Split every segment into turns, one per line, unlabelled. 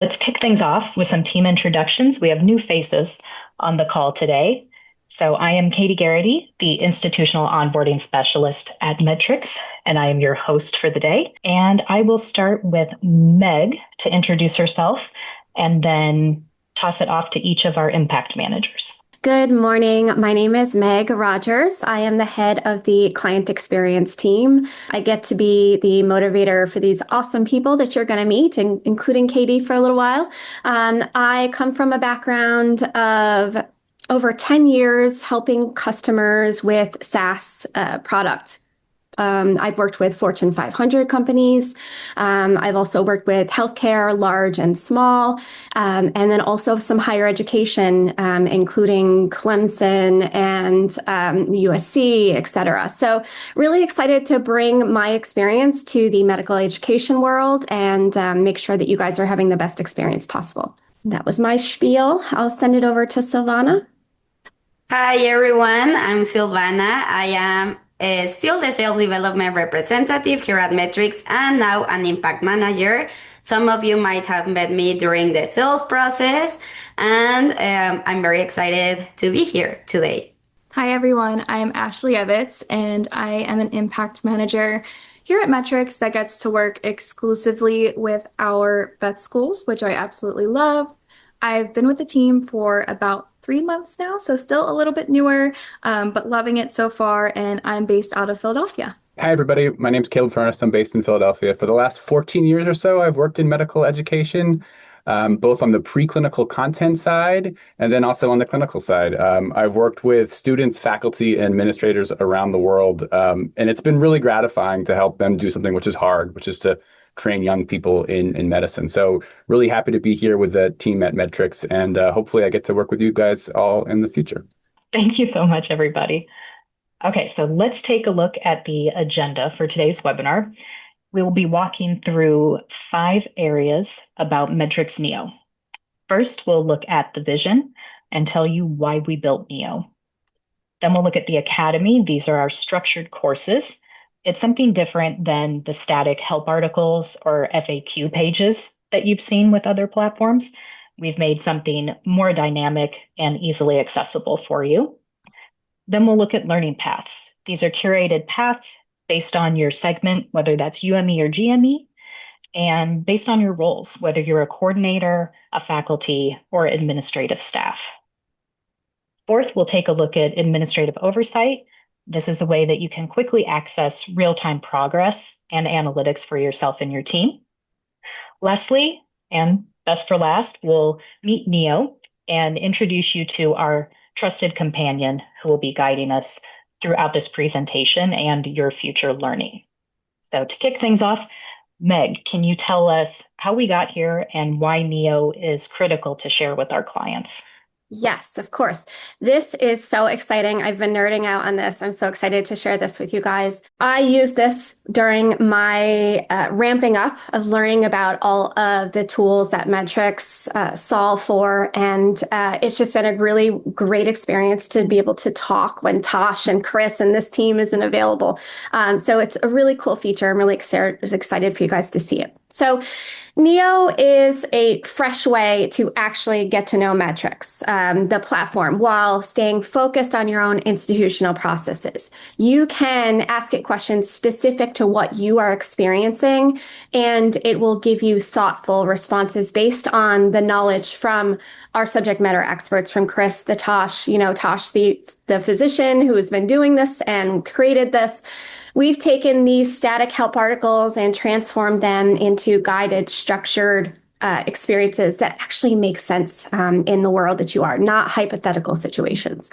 Let's kick things off with some team introductions. We have new faces on the call today. So I am Katie Garrity, the Institutional Onboarding Specialist at Medtrics, and I am your host for the day. And I will start with Meg to introduce herself and then toss it off to each of our impact managers.
Good morning. My name is Meg Rogers. I am the head of the client experience team. I get to be the motivator for these awesome people that you're going to meet, including Katie for a little while. I come from a background of over 10 years helping customers with SaaS products. I've worked with Fortune 500 companies. I've also worked with healthcare, large and small, and then also some higher education, including Clemson and USC, et cetera. So really excited to bring my experience to the medical education world and make sure that you guys are having the best experience possible. That was my spiel. I'll send it over to Silvana.
Hi everyone, I'm Silvana. I am still the sales development representative here at Medtrics and now an impact manager. Some of you might have met me during the sales process, and I'm very excited to be here today.
Hi everyone, I'm Ashley Evitz and I am an impact manager here at Medtrics that gets to work exclusively with our vet schools, which I absolutely love. I've been with the team for about 3 months now, so still a little bit newer, but loving it so far, and I'm based out of Philadelphia.
Hi, everybody. My name's Caleb Furness. I'm based in Philadelphia. For the last 14 years or so, I've worked in medical education, both on the preclinical content side and then also on the clinical side. I've worked with students, faculty, and administrators around the world, and it's been really gratifying to help them do something which is hard, which is to train young people in medicine. So really happy to be here with the team at Medtrics, and hopefully I get to work with you guys all in the future.
Thank you so much, everybody. Okay, so let's take a look at the agenda for today's webinar. We will be walking through 5 areas about Medtrics Neo. First, we'll look at the vision and tell you why we built Neo. Then we'll look at the Academy. These are our structured courses. It's something different than the static help articles or FAQ pages that you've seen with other platforms. We've made something more dynamic and easily accessible for you. Then we'll look at learning paths. These are curated paths based on your segment, whether that's UME or GME, and based on your roles, whether you're a coordinator, a faculty, or administrative staff. Fourth, we'll take a look at administrative oversight. This is a way that you can quickly access real-time progress and analytics for yourself and your team. Lastly, and best for last, we'll meet Neo and introduce you to our trusted companion who will be guiding us throughout this presentation and your future learning. So to kick things off, Meg, can you tell us how we got here and why Neo is critical to share with our clients?
Yes, of course. This is so exciting. I've been nerding out on this. I'm so excited to share this with you guys. I use this during my ramping up of learning about all of the tools that Medtrics solve for. And it's just been a really great experience to be able to talk when Tosh and Chris and this team isn't available. So it's a really cool feature. I'm really excited for you guys to see it. So Neo is a fresh way to actually get to know Medtrics, the platform, while staying focused on your own institutional processes. You can ask it questions specific to what you are experiencing, and it will give you thoughtful responses based on the knowledge from our subject matter experts, from Chris, Tosh, the physician who has been doing this and created this. We've taken these static help articles and transformed them into guided, structured experiences that actually make sense in the world that you are, not hypothetical situations.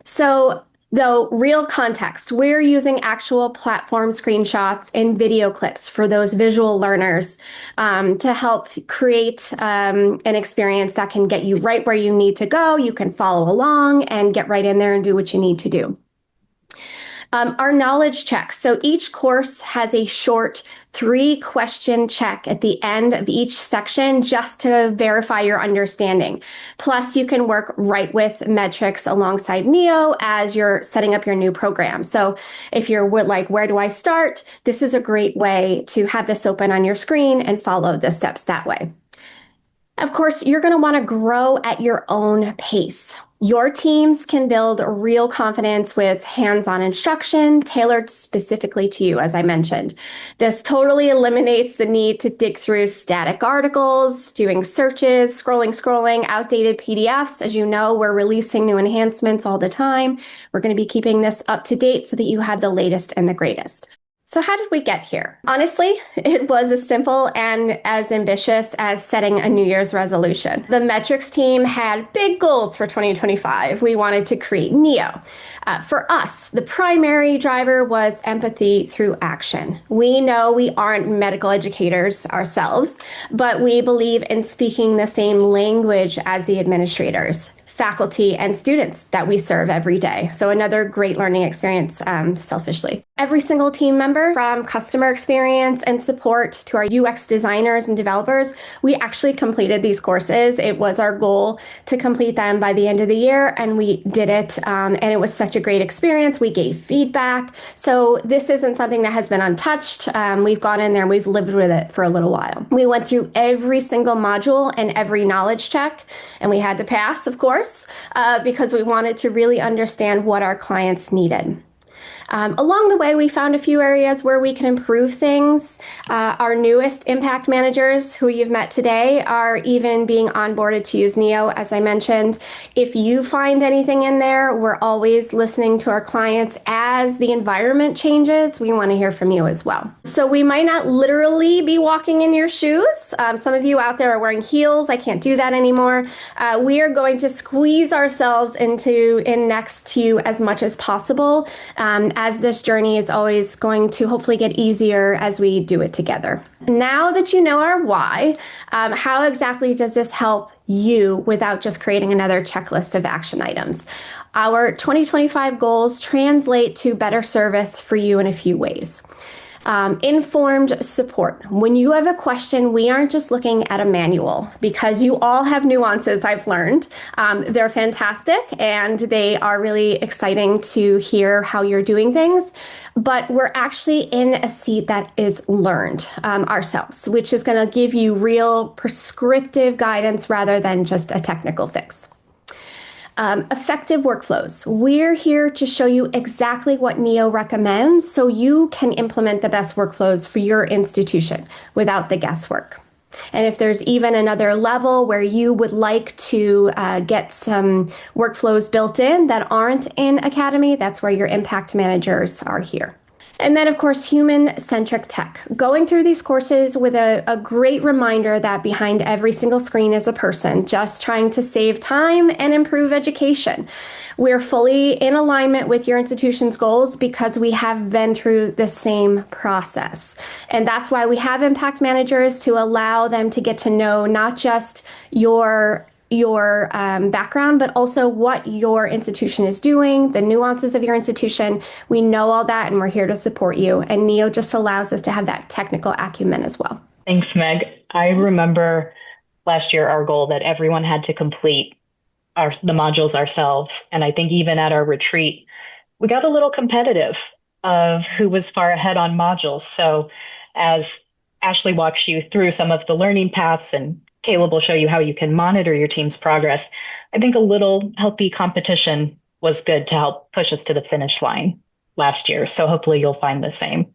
So, though, real context, we're using actual platform screenshots and video clips for those visual learners to help create an experience that can get you right where you need to go. You can follow along and get right in there and do what you need to do. Our knowledge checks. So each course has a short 3-question check at the end of each section just to verify your understanding. Plus, you can work right with Medtrics alongside Neo as you're setting up your new program. So if you're like, where do I start? This is a great way to have this open on your screen and follow the steps that way. Of course, you're going to want to grow at your own pace. Your teams can build real confidence with hands-on instruction tailored specifically to you, as I mentioned. This totally eliminates the need to dig through static articles, doing searches, scrolling, outdated PDFs. As you know, we're releasing new enhancements all the time. We're going to be keeping this up to date so that you have the latest and the greatest. So how did we get here? Honestly, it was as simple and as ambitious as setting a New Year's resolution. The Medtrics team had big goals for 2025. We wanted to create Neo. For us, the primary driver was empathy through action. We know we aren't medical educators ourselves, but we believe in speaking the same language as the administrators, faculty, and students that we serve every day. So another great learning experience, selfishly. Every single team member, from customer experience and support to our UX designers and developers, we actually completed these courses. It was our goal to complete them by the end of the year, and we did it. And it was such a great experience. We gave feedback. So this isn't something that has been untouched. We've gone in there and we've lived with it for a little while. We went through every single module and every knowledge check, and we had to pass, of course, because we wanted to really understand what our clients needed. Along the way, we found a few areas where we can improve things. Our newest impact managers, who you've met today, are even being onboarded to use Neo, as I mentioned. If you find anything in there, we're always listening to our clients. As the environment changes, we want to hear from you as well. So we might not literally be walking in your shoes. Some of you out there are wearing heels. I can't do that anymore. We are going to squeeze ourselves in next to you as much as possible, as this journey is always going to hopefully get easier as we do it together. Now that you know our why, how exactly does this help you without just creating another checklist of action items? Our 2025 goals translate to better service for you in a few ways. Informed support. When you have a question, we aren't just looking at a manual, because you all have nuances, I've learned. They're fantastic and they are really exciting to hear how you're doing things, but we're actually in a seat that is learned ourselves, which is going to give you real prescriptive guidance rather than just a technical fix. Effective workflows. We're here to show you exactly what Neo recommends so you can implement the best workflows for your institution without the guesswork. And if there's even another level where you would like to get some workflows built in that aren't in Academy, that's where your impact managers are here. And then, of course, human-centric tech. Going through these courses with a great reminder that behind every single screen is a person just trying to save time and improve education. We're fully in alignment with your institution's goals because we have been through the same process. And that's why we have impact managers, to allow them to get to know not just your background, but also what your institution is doing, the nuances of your institution. We know all that, and we're here to support you. And Neo just allows us to have that technical acumen as well.
Thanks, Meg. I remember last year our goal that everyone had to complete the modules ourselves. And I think even at our retreat, we got a little competitive of who was far ahead on modules. So as Ashley walks you through some of the learning paths, and Caleb will show you how you can monitor your team's progress, I think a little healthy competition was good to help push us to the finish line last year. So hopefully you'll find the same.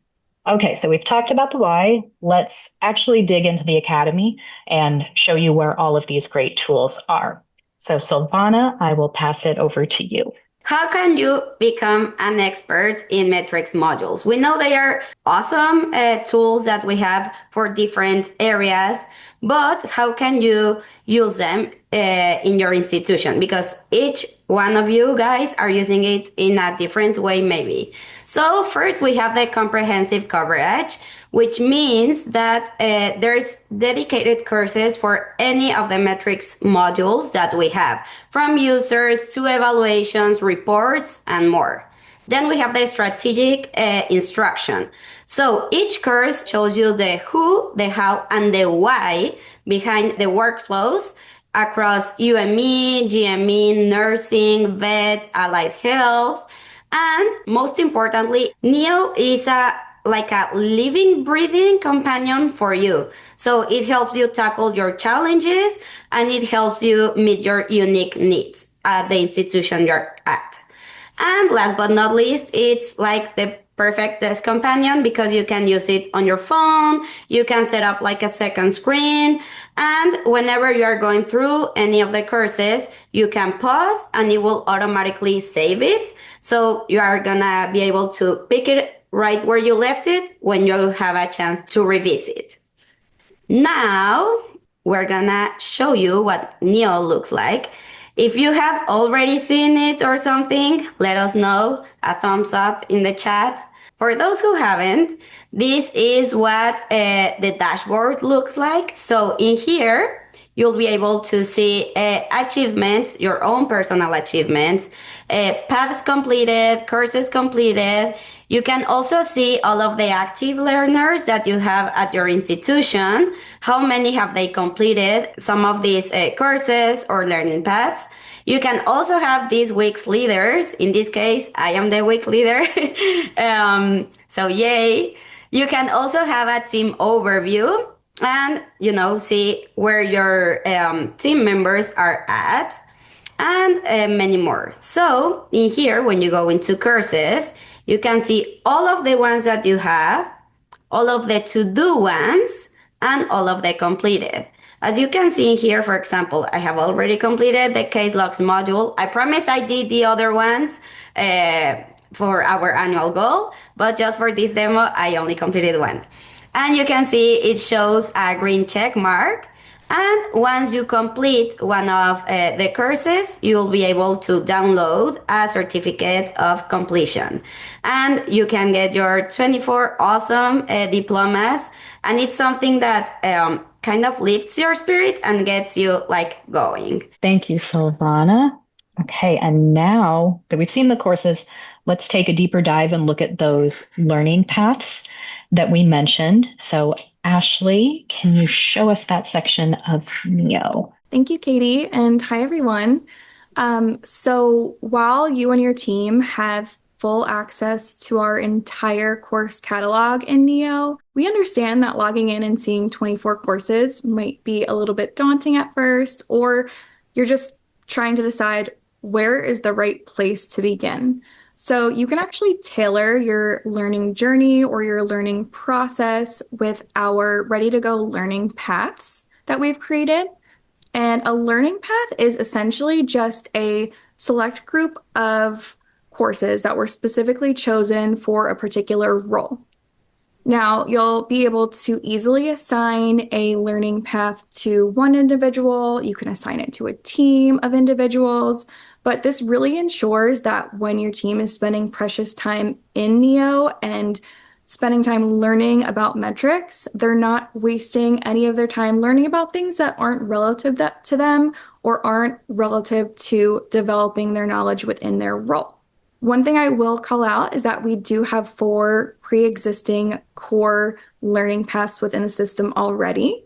Okay, so we've talked about the why. Let's actually dig into the Academy and show you where all of these great tools are. So Silvana, I will pass it over to you.
How can you become an expert in Medtrics modules? We know they are awesome tools that we have for different areas, but how can you use them in your institution? Because each one of you guys are using it in a different way, maybe. So first we have the comprehensive coverage, which means that there's dedicated courses for any of the Medtrics modules that we have, from users to evaluations, reports, and more. Then we have the strategic instruction. So each course shows you the who, the how, and the why behind the workflows across UME, GME, nursing, vet, allied health. And most importantly, Neo is a like a living, breathing companion for you. So it helps you tackle your challenges and it helps you meet your unique needs at the institution you're at. And last but not least, it's like the perfect desk companion because you can use it on your phone. You can set up like a second screen. And whenever you are going through any of the courses, you can pause and it will automatically save it. So you are gonna be able to pick it right where you left it when you have a chance to revisit. Now we're gonna show you what Neo looks like. If you have already seen it or something, let us know. A thumbs up in the chat. For those who haven't, this is what the dashboard looks like. So in here, you'll be able to see achievements, your own personal achievements, paths completed, courses completed. You can also see all of the active learners that you have at your institution. How many have they completed some of these courses or learning paths? You can also have these week's leaders. In this case, I am the week leader. So yay. You can also have a team overview and, see where your team members are at and many more. So in here, when you go into courses, you can see all of the ones that you have, all of the to-do ones, and all of the completed. As you can see here, for example, I have already completed the case logs module. I promise I did the other ones for our annual goal, but just for this demo, I only completed one. And you can see it shows a green check mark. And once you complete one of the courses, you will be able to download a certificate of completion. And you can get your 24 awesome diplomas. And it's something that kind of lifts your spirit and gets you like going.
Thank you, Silvana. Okay, and now that we've seen the courses, let's take a deeper dive and look at those learning paths that we mentioned. So Ashley, can you show us that section of Neo?
Thank you, Katie, and hi, everyone. So while you and your team have full access to our entire course catalog in Neo, we understand that logging in and seeing 24 courses might be a little bit daunting at first, or you're just trying to decide where is the right place to begin. So you can actually tailor your learning journey or your learning process with our ready-to-go learning paths that we've created. And a learning path is essentially just a select group of courses that were specifically chosen for a particular role. Now, you'll be able to easily assign a learning path to one individual. You can assign it to a team of individuals, but this really ensures that when your team is spending precious time in Neo and spending time learning about metrics, they're not wasting any of their time learning about things that aren't relative to them or aren't relative to developing their knowledge within their role. One thing I will call out is that we do have 4 pre-existing core learning paths within the system already,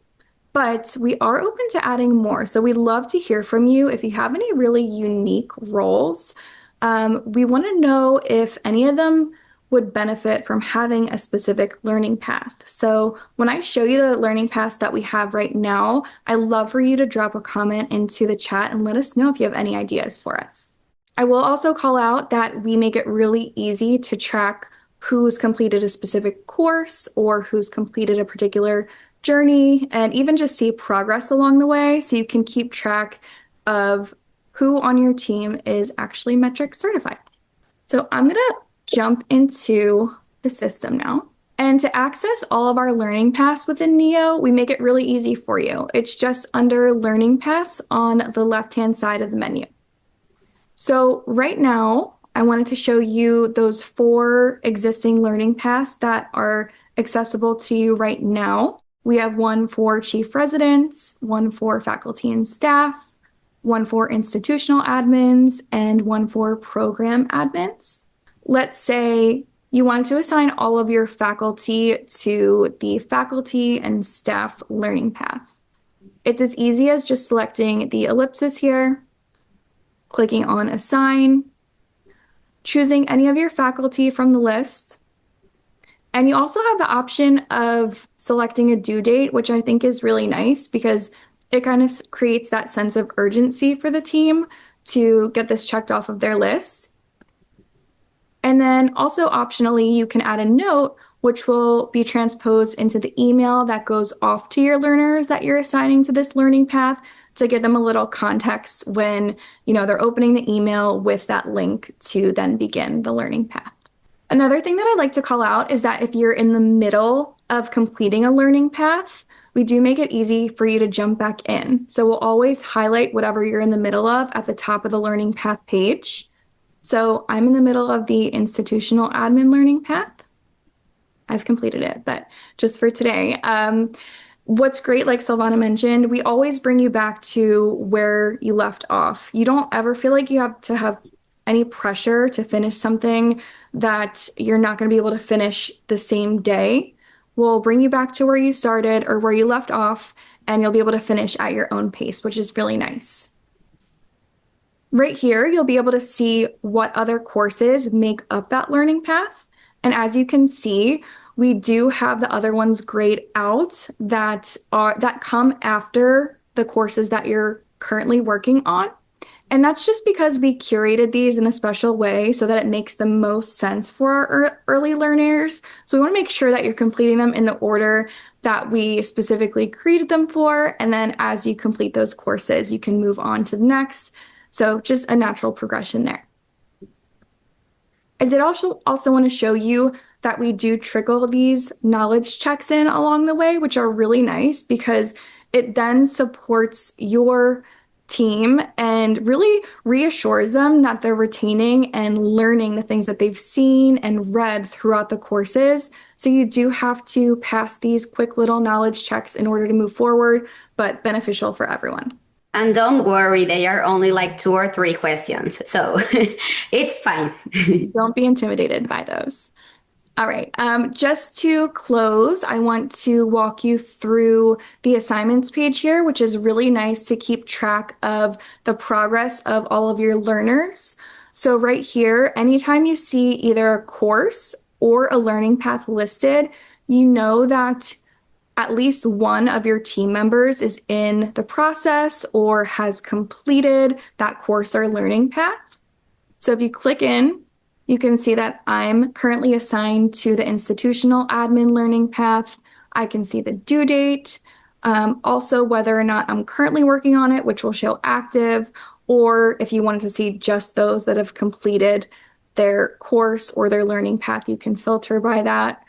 but we are open to adding more. So we'd love to hear from you if you have any really unique roles. We want to know if any of them would benefit from having a specific learning path. So when I show you the learning paths that we have right now, I'd love for you to drop a comment into the chat and let us know if you have any ideas for us. I will also call out that we make it really easy to track who's completed a specific course or who's completed a particular journey, and even just see progress along the way so you can keep track of who on your team is actually Medtrics certified. So I'm going to jump into the system now. And to access all of our learning paths within Neo, we make it really easy for you. It's just under Learning Paths on the left-hand side of the menu. So right now, I wanted to show you those 4 existing learning paths that are accessible to you right now. We have one for chief residents, one for faculty and staff, one for institutional admins, and one for program admins. Let's say you wanted to assign all of your faculty to the faculty and staff learning path. It's as easy as just selecting the ellipsis here, clicking on Assign, choosing any of your faculty from the list, And you also have the option of selecting a due date, which I think is really nice because it kind of creates that sense of urgency for the team to get this checked off of their list. And then also optionally, you can add a note which will be transposed into the email that goes off to your learners that you're assigning to this learning path to give them a little context when, they're opening the email with that link to then begin the learning path. Another thing that I'd like to call out is that if you're in the middle of completing a learning path, we do make it easy for you to jump back in. So we'll always highlight whatever you're in the middle of at the top of the learning path page. So I'm in the middle of the institutional admin learning path. I've completed it, but just for today. What's great, like Silvana mentioned, we always bring you back to where you left off. You don't ever feel like you have to have any pressure to finish something that you're not going to be able to finish the same day. We'll bring you back to where you started or where you left off, and you'll be able to finish at your own pace, which is really nice. Right here, you'll be able to see what other courses make up that learning path. And as you can see, we do have the other ones grayed out that come after the courses that you're currently working on. And that's just because we curated these in a special way so that it makes the most sense for our early learners. So we want to make sure that you're completing them in the order that we specifically created them for. And then as you complete those courses, you can move on to the next. So just a natural progression there. I did also want to show you that we do trickle these knowledge checks in along the way, which are really nice because it then supports your team and really reassures them that they're retaining and learning the things that they've seen and read throughout the courses. So you do have to pass these quick little knowledge checks in order to move forward, but beneficial for everyone.
And don't worry, they are only like 2 or 3 questions, so it's fine.
Don't be intimidated by those. All right, just to close, I want to walk you through the assignments page here, which is really nice to keep track of the progress of all of your learners. So right here, anytime you see either a course or a learning path listed, you know that at least one of your team members is in the process or has completed that course or learning path. So if you click in, you can see that I'm currently assigned to the institutional admin learning path. I can see the due date, also whether or not I'm currently working on it, which will show active, or if you wanted to see just those that have completed their course or their learning path, you can filter by that.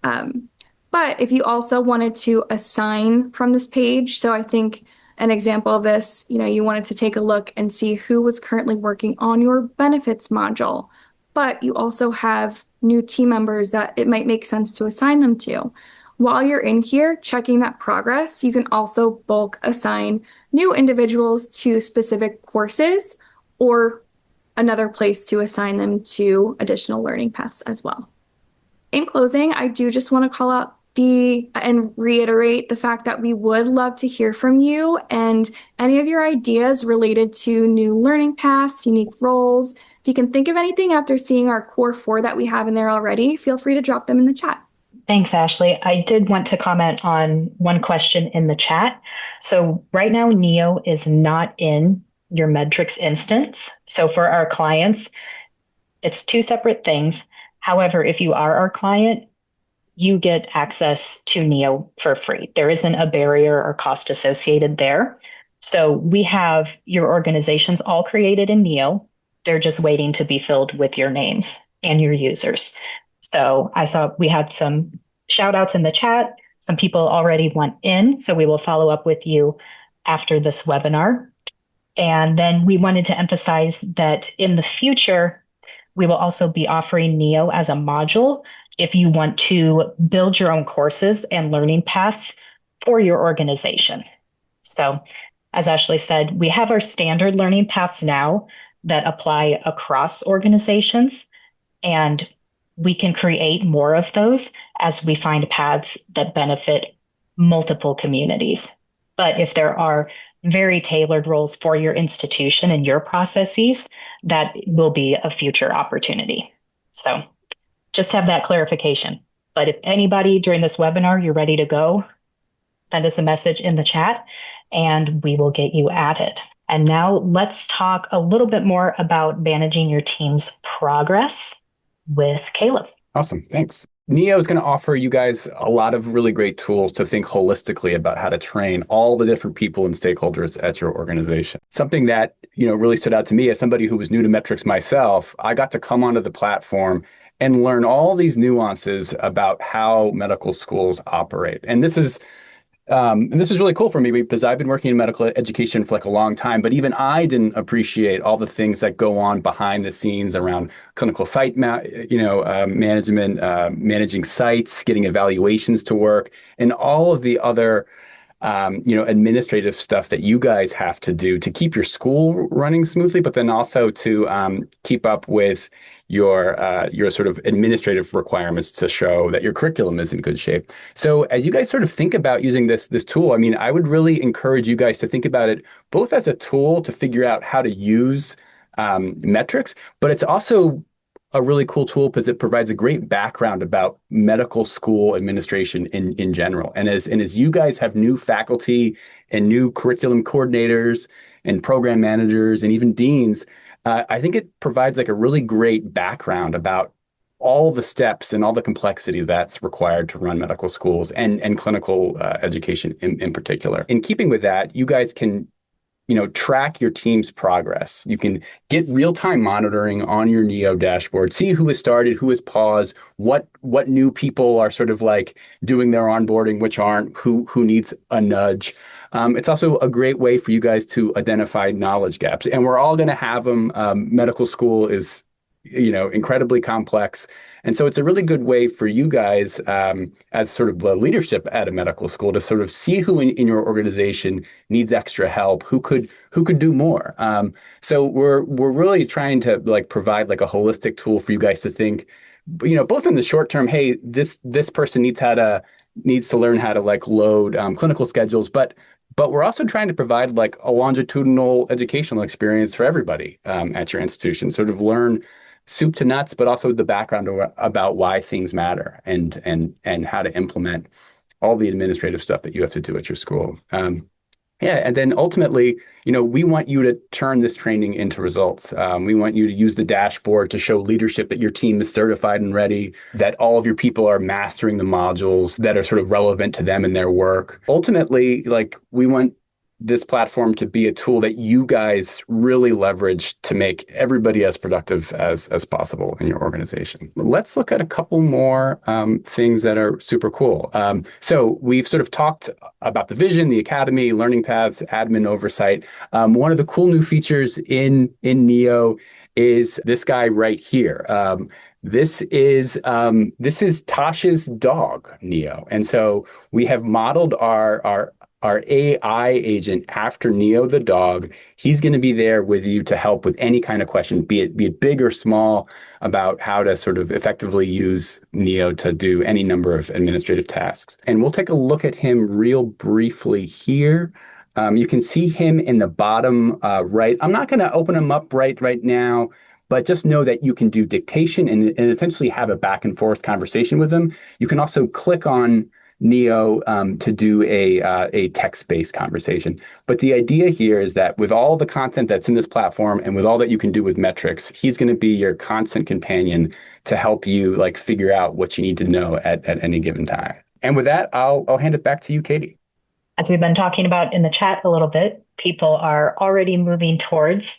But if you also wanted to assign from this page, so I think an example of this, you wanted to take a look and see who was currently working on your benefits module, but you also have new team members that it might make sense to assign them to. While you're in here checking that progress, you can also bulk assign new individuals to specific courses or another place to assign them to additional learning paths as well. In closing, I do just want to call out and reiterate the fact that we would love to hear from you and any of your ideas related to new learning paths, unique roles. If you can think of anything after seeing our core 4 that we have in there already, feel free to drop them in the chat.
Thanks, Ashley. I did want to comment on one question in the chat. So right now, Neo is not in your Medtrics instance. So for our clients, it's 2 separate things. However, if you are our client, you get access to Neo for free. There isn't a barrier or cost associated there. So we have your organizations all created in Neo. They're just waiting to be filled with your names and your users. So I saw we had some shout outs in the chat. Some people already went in. So we will follow up with you after this webinar. And then we wanted to emphasize that in the future, we will also be offering Neo as a module if you want to build your own courses and learning paths for your organization. So as Ashley said, we have our standard learning paths now that apply across organizations, and we can create more of those as we find paths that benefit multiple communities. But if there are very tailored roles for your institution and your processes, that will be a future opportunity. So just have that clarification. But if anybody during this webinar, you're ready to go, send us a message in the chat and we will get you added. And now let's talk a little bit more about managing your team's progress with Caleb.
Awesome. Thanks. Neo is going to offer you guys a lot of really great tools to think holistically about how to train all the different people and stakeholders at your organization. Something that, really stood out to me as somebody who was new to Medtrics myself, I got to come onto the platform and learn all these nuances about how medical schools operate. And this is really cool for me because I've been working in medical education for like a long time, but even I didn't appreciate all the things that go on behind the scenes around clinical site, management, managing sites, getting evaluations to work, and all of the other administrative stuff that you guys have to do to keep your school running smoothly, but then also to keep up with your sort of administrative requirements to show that your curriculum is in good shape. So as you guys sort of think about using this tool, I mean, I would really encourage you guys to think about it both as a tool to figure out how to use metrics, but it's also a really cool tool because it provides a great background about medical school administration in general. And as you guys have new faculty and new curriculum coordinators and program managers and even deans, I think it provides like a really great background about all the steps and all the complexity that's required to run medical schools and clinical education in particular. In keeping with that, you guys can track your team's progress. You can get real-time monitoring on your Neo dashboard, see who has started, who has paused, what new people are sort of like doing their onboarding, which aren't, who needs a nudge. It's also a great way for you guys to identify knowledge gaps, and we're all going to have them. Medical school is incredibly complex. And so it's a really good way for you guys as sort of the leadership at a medical school to sort of see who in your organization needs extra help, who could do more. So we're really trying to like provide like a holistic tool for you guys to think, both in the short term, hey, this person needs to learn how to like load clinical schedules, but we're also trying to provide like a longitudinal educational experience for everybody at your institution, sort of learn soup to nuts, but also the background about why things matter and how to implement all the administrative stuff that you have to do at your school. And then ultimately, we want you to turn this training into results. We want you to use the dashboard to show leadership that your team is certified and ready, that all of your people are mastering the modules that are sort of relevant to them and their work. Ultimately, like we want this platform to be a tool that you guys really leverage to make everybody as productive as possible in your organization. Let's look at a couple more things that are super cool. So we've sort of talked about the vision, the academy, learning paths, admin oversight. One of the cool new features in Neo is this guy right here. This is Tasha's dog, Neo. And so we have modeled our AI agent after Neo the dog. He's going to be there with you to help with any kind of question, be it big or small, about how to sort of effectively use Neo to do any number of administrative tasks. And we'll take a look at him real briefly here. You can see him in the bottom right. I'm not going to open him up right now, but just know that you can do dictation and essentially have a back and forth conversation with him. You can also click on Neo to do a text-based conversation. But the idea here is that with all the content that's in this platform and with all that you can do with Medtrics, he's going to be your constant companion to help you like figure out what you need to know at any given time. And with that, I'll hand it back to you, Katie.
As we've been talking about in the chat a little bit, people are already moving towards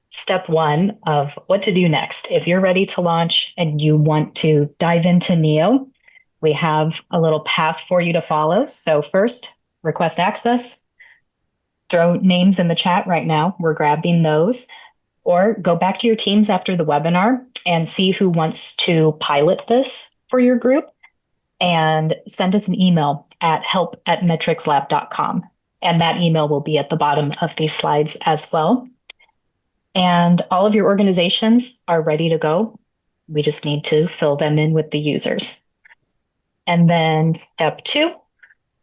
step one of what to do next. If you're ready to launch and you want to dive into Neo, we have a little path for you to follow. So first, request access. Throw names in the chat right now. We're grabbing those. Or go back to your teams after the webinar and see who wants to pilot this for your group and send us an email at help@medtricslab.com. And that email will be at the bottom of these slides as well. And all of your organizations are ready to go. We just need to fill them in with the users. And then step two,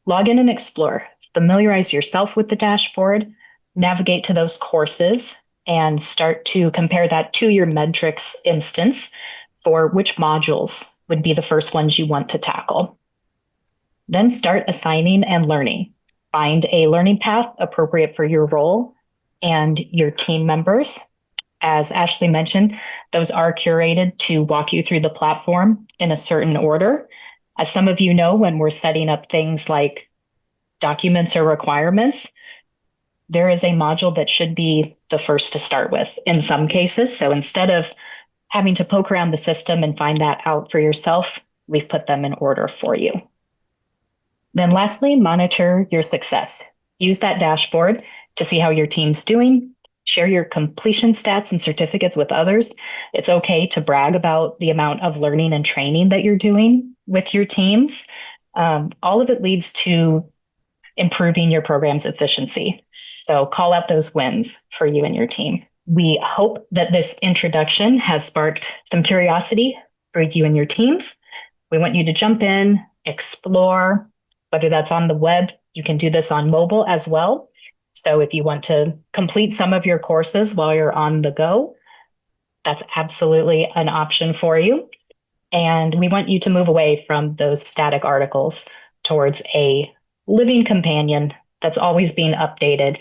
log in and explore. Familiarize yourself with the dashboard, navigate to those courses, and start to compare that to your Medtrics instance for which modules would be the first ones you want to tackle. Then start assigning and learning. Find a learning path appropriate for your role and your team members. As Ashley mentioned, those are curated to walk you through the platform in a certain order. As some of you know, when we're setting up things like documents or requirements, there is a module that should be the first to start with in some cases. So instead of having to poke around the system and find that out for yourself, we've put them in order for you. Then lastly, monitor your success. Use that dashboard to see how your team's doing. Share your completion stats and certificates with others. It's okay to brag about the amount of learning and training that you're doing with your teams. All of it leads to improving your program's efficiency. So call out those wins for you and your team. We hope that this introduction has sparked some curiosity for you and your teams. We want you to jump in, explore, whether that's on the web, you can do this on mobile as well. So if you want to complete some of your courses while you're on the go, that's absolutely an option for you. And we want you to move away from those static articles towards a living companion that's always being updated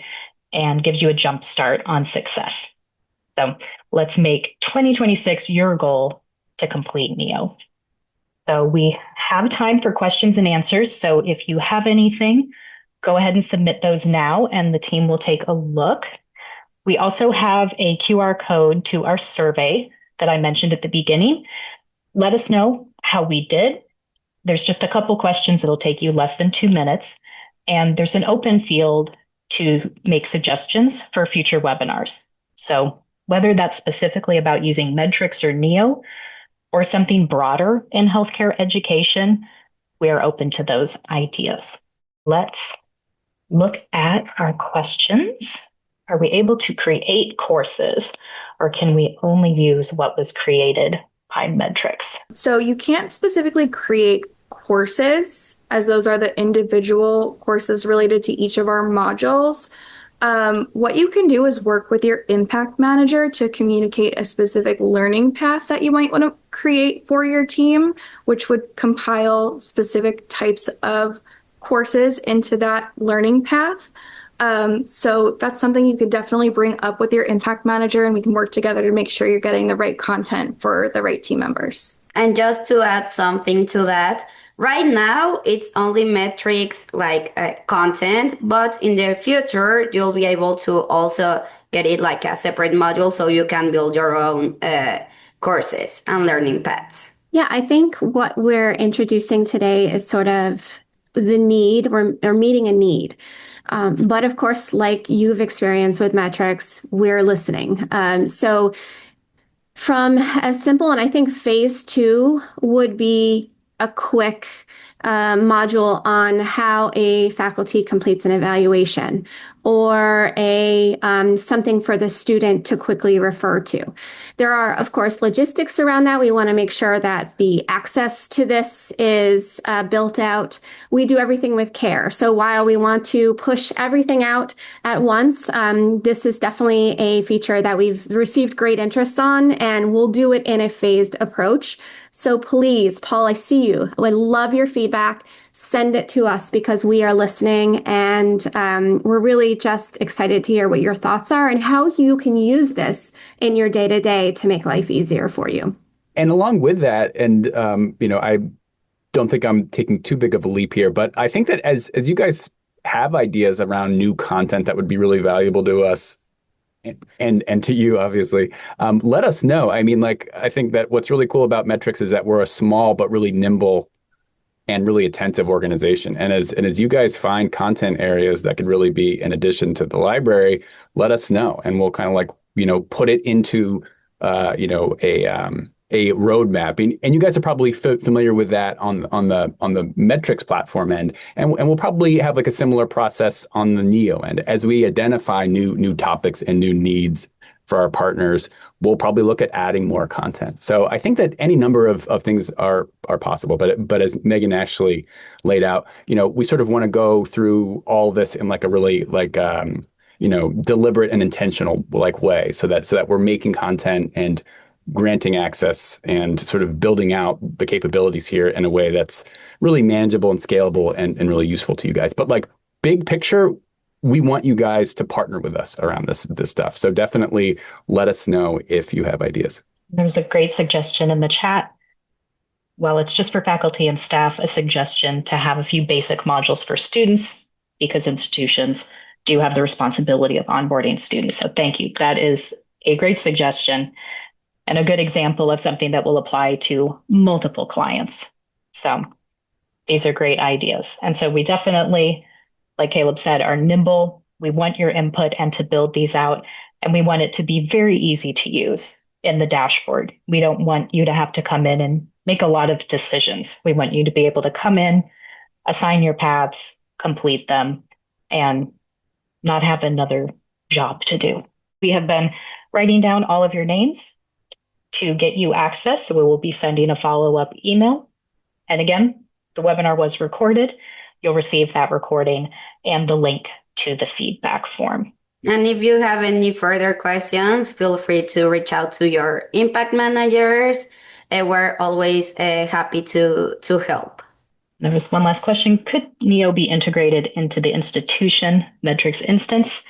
and gives you a jump start on success. So let's make 2026 your goal to complete NEO. So we have time for questions and answers. So if you have anything, go ahead and submit those now and the team will take a look. We also have a QR code to our survey that I mentioned at the beginning. Let us know how we did. There's just a couple questions. It'll take you less than 2 minutes. And there's an open field to make suggestions for future webinars. So whether that's specifically about using Medtrics or NEO or something broader in healthcare education, we are open to those ideas. Let's look at our questions. Are we able to create courses, or can we only use what was created by Medtrics?
So you can't specifically create courses, as those are the individual courses related to each of our modules. What you can do is work with your impact manager to communicate a specific learning path that you might want to create for your team, which would compile specific types of courses into that learning path. So that's something you could definitely bring up with your impact manager, and we can work together to make sure you're getting the right content for the right team members.
And just to add something to that, right now it's only Medtrics content, but in the future you'll be able to also get it like a separate module so you can build your own courses and learning paths.
Yeah, I think what we're introducing today is sort of the need, or meeting a need. But of course, like you've experienced with Medtrics, we're listening. So from as simple, and I think phase 2 would be a quick module on how a faculty completes an evaluation, or a something for the student to quickly refer to. There are, of course, logistics around that. We want to make sure that the access to this is built out. We do everything with care. So while we want to push everything out at once, this is definitely a feature that we've received great interest on, and we'll do it in a phased approach. So please, Paul, I see you. I love your feedback. Send it to us because we are listening, and we're really just excited to hear what your thoughts are and how you can use this in your day-to-day to make life easier for you.
And along with that, and I don't think I'm taking too big of a leap here, but I think that as you guys have ideas around new content that would be really valuable to us, and to you, obviously, let us know. I mean, I think that what's really cool about Medtrics is that we're a small but really nimble and really attentive organization. And as you guys find content areas that could really be an addition to the library, let us know, and we'll kind of put it into a roadmap. And you guys are probably familiar with that on the Medtrics platform end, and we'll probably have a similar process on the NEO end. As we identify new topics and new needs for our partners, we'll probably look at adding more content. So I think that any number of things are possible. But as Megan Ashley laid out, we sort of want to go through all this in a really deliberate and intentional way, so that we're making content and granting access and sort of building out the capabilities here in a way that's really manageable and scalable and really useful to you guys. But like big picture, we want you guys to partner with us around this stuff. So definitely let us know if you have ideas.
There's a great suggestion in the chat. Well, it's just for faculty and staff, a suggestion to have a few basic modules for students because institutions do have the responsibility of onboarding students. So thank you. That is a great suggestion and a good example of something that will apply to multiple clients. So these are great ideas. And so we definitely, like Caleb said, are nimble. We want your input and to build these out. And we want it to be very easy to use in the dashboard. We don't want you to have to come in and make a lot of decisions. We want you to be able to come in, assign your paths, complete them, and not have another job to do. We have been writing down all of your names to get you access. So we will be sending a follow-up email. And again, the webinar was recorded. You'll receive that recording and the link to the feedback form.
And if you have any further questions, feel free to reach out to your impact managers. We're always happy to help.
There was one last question. Could Neo be integrated into the institution Medtrics instance?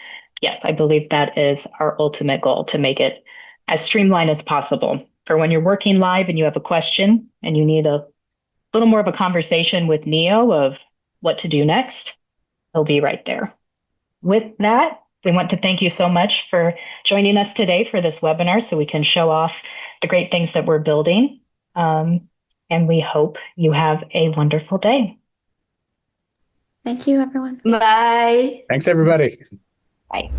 Yes, I believe that is our ultimate goal, to make it as streamlined as possible. For when you're working live and you have a question and you need a little more of a conversation with Neo of what to do next, he'll be right there. With that, we want to thank you so much for joining us today for this webinar so we can show off the great things that we're building. And we hope you have a wonderful day.
Thank you, everyone.
Bye.
Thanks, everybody.
Bye.